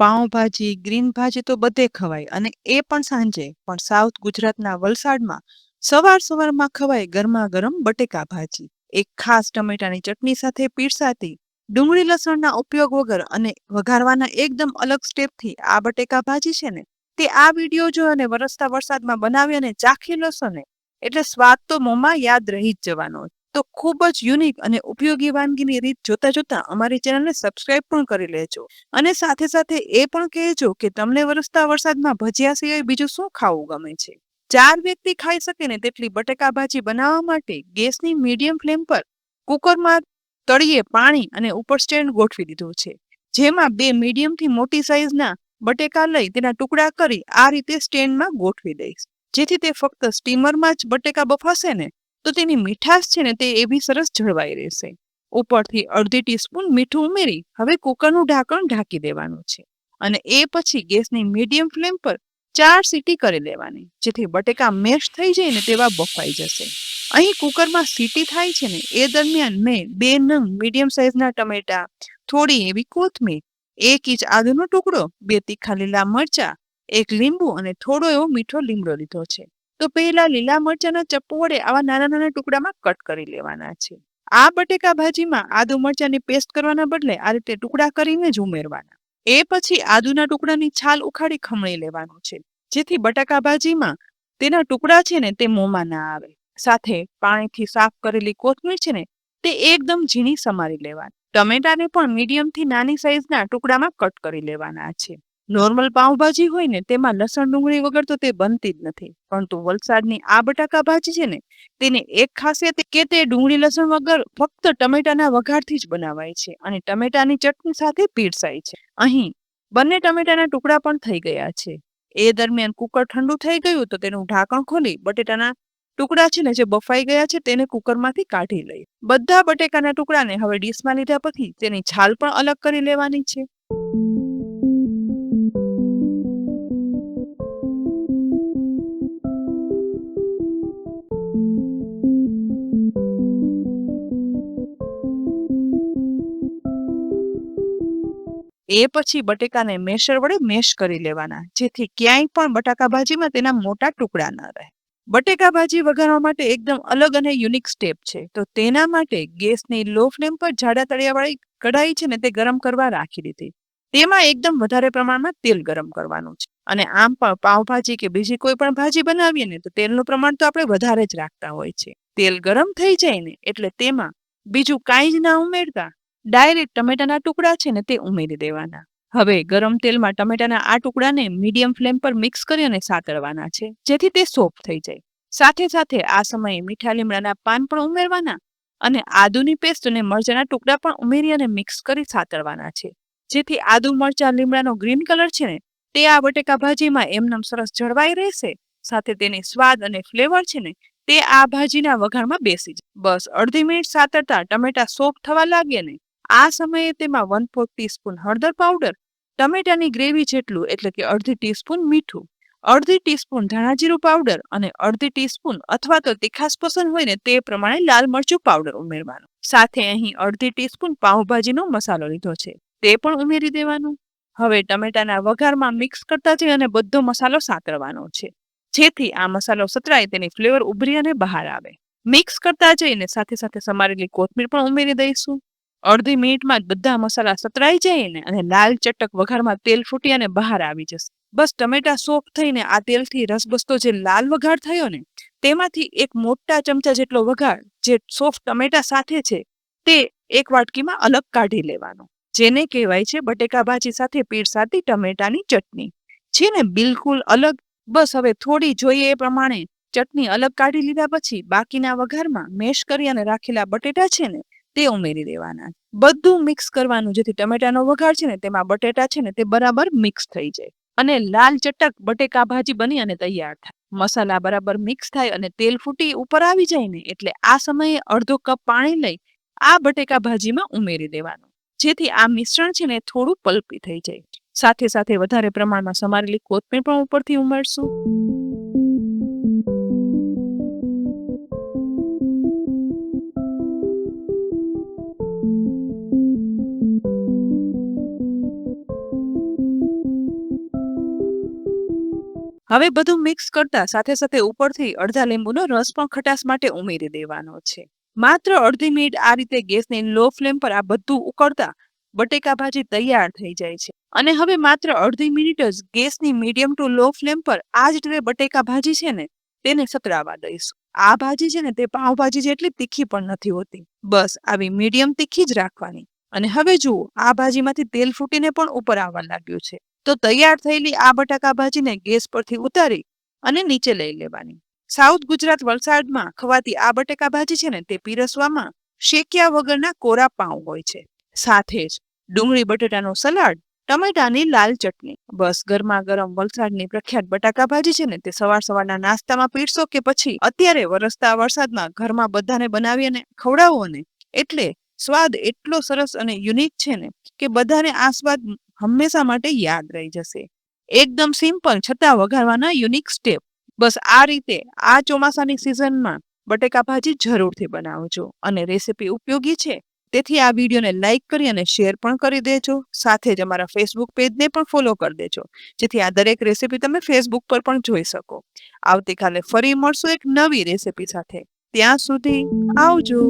Pav bhaji, green ભાજી તો બધે ખવાય અને એ પણ સાંજે. પણ સાઉથ ગુજરાતના વલસાડમાં સવારમાં ખવાય ગરમા-ગરમ બટેકા ભાજી. એક ખાસ ટમેટાની ચટણી સાથે પીરસાતી, ડુંગળી લસણના ઉપયોગ વગર અને વઘારવાના એકદમ અલગ સ્ટેપથી આ બટેકા ભાજી છે ને, તે આ વિડીયો જો અને વરસતા વરસાદમાં બનાવી અને ચાખી લેશો ને, એટલે સ્વાદ તો મોંમાં યાદ રહી જ જવાનો. તો ખૂબ જ યુનિક અને ઉપયોગી વાનગીની રીત જોતા અમારી ચેનલને સબસ્ક્રાઇબ પણ કરી લેજો. અને સાથે એ પણ કહેજો કે તમને વરસતા વરસાદમાં ભજીયા સિવાય બીજું શું ખાવું ગમે છે. 4 વ્યક્તિ ખાઈ શકે ને તેટલી બટેકા ભાજી બનાવવા માટે ગેસની મીડિયમ ફ્લેમ પર કુકરમાં તળિયે પાણી અને ઉપર સ્ટેન્ડ ગોઠવી દીધું છે. જેમાં 2 મીડિયમથી મોટી સાઈઝના બટેકા લઈ તેના ટુકડા કરી આ રીતે સ્ટેન્ડમાં ગોઠવી દઈશ. જેથી તે ફક્ત સ્ટીમરમાં જ બટેકા બફાશે ને તો તેની મીઠાશ છે ને તે એવી સરસ જળવાઈ રહેશે. ઉપરથી અડધી ટીસ્પૂન મીઠું ઉમેરી હવે કુકરનું ઢાંકણ ઢાંકી દેવાનું છે. અને એ પછી ગેસની મીડિયમ ફ્લેમ પર 4 સીટી કરી લેવાની, જેથી બટેકા મેશ થઈ જાય ને તેવા બફાઈ જશે. અહીં કુકરમાં સીટી થાય છે ને એ દરમિયાન મેં 2 નંગ મીડિયમ સાઈઝના ટમેટા, થોડી એવી કોથમીર, 1 ઇંચ આદુનો ટુકડો, 2 તીખા લીલા મરચા, 1 લીંબુ અને થોડો એવો મીઠો લીમડો લીધો છે. તો પહેલા લીલા મરચાના ચપ્પુ વડે આવા નાના ટુકડામાં કટ કરી લેવાના છે. આ બટેકા ભાજીમાં આદુ મરચાની પેસ્ટ કરવાના બદલે આ રીતે ટુકડા કરીને જ ઉમેરવાના. એ પછી આદુના ટુકડાની છાલ ઉખાડી ખમણી લેવાનું છે, જેથી બટાકા ભાજીમાં તેના ટુકડા છે ને તે મોંમાં ના આવે. સાથે પાણીથી સાફ કરેલી કોથમીર છે ને તે એકદમ ઝીણી સમારી લેવાની. ટમેટાને પણ મીડિયમથી નાની સાઈઝના ટુકડામાં કટ કરી લેવાના છે. નોર્મલ પાઉંભાજી હોય ને તેમાં લસણ ડુંગળી વગર તો તે બનતી જ નથી, પરંતુ વલસાડની આ બટાકા ભાજી છે ને તેની એક ખાસિયત કે તે ડુંગળી લસણ વગર ફક્ત ટમેટાના વઘારથી જ બનાવાય છે અને ટમેટાની ચટણી સાથે પીરસાય છે. અહીં બંને ટમેટાના ટુકડા પણ થઈ ગયા છે. એ દરમિયાન કુકર ઠંડુ થઈ ગયું તો તેનું ઢાંકણ ખોલી બટેટાના ટુકડા છે ને જે બફાઈ ગયા છે તેને કુકરમાંથી કાઢી લઈ. બધા બટેકાના ટુકડાને હવે ડીશમાં લીધા પછી તેની છાલ પણ અલગ કરી લેવાની છે. એ પછી બટેકાને મેશર વડે મેશ કરી લેવાના, જેથી ક્યાંય પણ બટાકા ભાજીમાં તેના મોટા ટુકડા ન રહે. બટેકા ભાજી વઘારવા માટે એકદમ અલગ અને યુનિક સ્ટેપ છે. તો તેના માટે ગેસની લો ફ્લેમ પર જાડા તળિયાવાળી કઢાઈ છે ને તે ગરમ કરવા રાખી દીધી. તેમાં એકદમ વધારે પ્રમાણમાં તેલ ગરમ કરવાનું છે. અને આમ પણ પાવભાજી કે બીજી કોઈ પણ ભાજી બનાવીએ ને તો તેલનું પ્રમાણ તો આપણે વધારે જ રાખતા હોય છે. તેલ ગરમ થઈ જાય ને એટલે તેમાં બીજું કાંઈ જ ના ઉમેરતા ડાયરેક્ટ ટમેટાના ટુકડા છે ને તે ઉમેરી દેવાના. હવે ગરમ તેલમાં ટમેટાના આ ટુકડાને મીડિયમ ફ્લેમ પર મિક્સ કરી અને સાતળવાના છે, જેથી તે સોફ્ટ થઈ જાય. સાથે આ સમયે મીઠા લીમડાના પાન પણ ઉમેરવાના અને આદુની પેસ્ટ અને મરચાના ટુકડા પણ ઉમેરી અને મિક્સ કરી સાતળવાના છે, જેથી આદુ મરચા લીમડાનો ગ્રીન કલર છે ને તે આ બટેકા ભાજીમાં એમનેમ સરસ જળવાઈ રહેશે. સાથે તેની સ્વાદ અને ફ્લેવર છે ને તે આ ભાજીના વઘારમાં બેસી જાય. બસ અડધી મિનિટ સાતળતા ટમેટા સોફ્ટ થવા લાગે ને આ સમયે તેમાં 1/4 ટીસ્પૂન હળદર પાવડર, ટમેટાની ગ્રેવી જેટલું એટલે કે અડધી ટીસ્પૂન મીઠું, અડધી ટીસ્પૂન ધાણાજીરું પાવડર અને અડધી ટીસ્પૂન અથવા તો તીખાશ પસંદ હોય ને તે પ્રમાણે લાલ મરચું પાવડર ઉમેરવાનું. સાથે અહીં અડધી ટીસ્પૂન પાઉંભાજીનો મસાલો લીધો છે તે પણ ઉમેરી દેવાનું. હવે ટમેટાના વઘારમાં મિક્સ કરતા જઈ અને બધો મસાલો સાતળવાનો છે, જેથી આ મસાલો સતરાય તેની ફ્લેવર ઉભરી અને બહાર આવે. મિક્સ કરતા જઈને સાથે સમારેલી કોથમીર પણ ઉમેરી દઈશું. અડધી મિનિટમાં જ બધા મસાલા સતરાઈ જાય ને અને લાલ ચટક વઘારમાં તેલ ફૂટી અને બહાર આવી જશે. બસ ટમેટા સોફ્ટ થઈને આ તેલથી રસબસતો જે લાલ વઘાર થયો ને તેમાંથી એક મોટા ચમચા જેટલો વઘાર જે સોફ્ટ ટમેટા સાથે છે તે એક વાટકીમાં અલગ કાઢી લેવાનો, જેને કહેવાય છે બટેકા ભાજી સાથે પીરસાતી ટમેટાની ચટણી. છે ને બિલકુલ અલગ. બસ હવે થોડી જોઈએ એ પ્રમાણે ચટણી અલગ કાઢી લીધા પછી બાકીના વઘારમાં મેશ કરી અને રાખેલા બટેટા છે ને તે ઉમેરી દેવાના. બધું મિક્સ કરવાનું, જેથી ટમેટાનો વઘાર છે ને તેમાં બટેટા છે ને તે બરાબર મિક્સ થઈ જાય અને લાલ ચટક બટેકા ભાજી બની અને તૈયાર થાય. મસાલા બરાબર મિક્સ થાય અને તેલ ફૂટી ઉપર આવી જાય ને એટલે આ સમયે અડધો કપ પાણી લઈ આ બટેકા ભાજીમાં ઉમેરી દેવાનું, જેથી આ મિશ્રણ છે ને થોડું પલ્પી થઈ જાય. સાથે વધારે પ્રમાણમાં સમારેલી કોથમીર પણ ઉપરથી ઉમેરશું. હવે બધું મિક્સ કરતા સાથે સાથે ઉપરથી અડધા લીંબુનો રસ પણ ખટાશ માટે ઉમેરી દેવાનો છે. માત્ર અડધી મિનિટ આ રીતે ગેસની લો ફ્લેમ પર આ બધું ઉકળતા બટેકા ભાજી તૈયાર થઈ જાય છે. અને હવે માત્ર અડધી મિનિટ જ ગેસની મીડિયમ ટુ લો ફ્લેમ પર આ જ રીતે બટેકા ભાજી છે ને તેને સતરાવા દઈશું. આ ભાજી છે ને તે પાવભાજી જેટલી તીખી પણ નથી હોતી. બસ આવી મીડિયમ તીખી જ રાખવાની. અને હવે જુઓ આ ભાજીમાંથી તેલ ફૂટીને પણ ઉપર આવવા લાગ્યું છે. તો તૈયાર થયેલી આ બટાકા ભાજીને ગેસ પરથી ઉતારી અને નીચે લઈ લેવાની. સાઉથ ગુજરાત વલસાડમાં ખવાતી આ બટેકા ભાજી છે ને તે પીરસવામાં શેક્યા વગરના કોરા પાઉં હોય છે. સાથે જ ડુંગળી બટેટાનો સલાડ, ટમેટાની લાલ ચટણી. બસ ગરમા ગરમ વલસાડની પ્રખ્યાત બટાકા ભાજી છે ને તે સવારના નાસ્તામાં પીરસો કે પછી અત્યારે વરસતા વરસાદમાં ઘરમાં બધાને બનાવી અને ખવડાવો ને એટલે સ્વાદ એટલો સરસ અને યુનિક છે ને કે બધાને આ સ્વાદ હંમેશા માટે યાદ રહી જશે. એકદમ સિમ્પલ છતાં વઘારવાના યુનિક સ્ટેપ. બસ આ રીતે આ ચોમાસાની સિઝનમાં બટેકા ભાજી જરૂરથી બનાવજો અને રેસીપી ઉપયોગી છે તેથી આ વિડીયોને લાઈક કરી અને શેર પણ કરી દેજો. સાથે જ અમારા ફેસબુક પેજને પણ ફોલો કરી દેજો જેથી આ દરેક રેસીપી તમે ફેસબુક પર પણ જોઈ શકો. આવતીકાલે ફરી મળશું એક નવી રેસીપી સાથે. ત્યાં સુધી આવજો.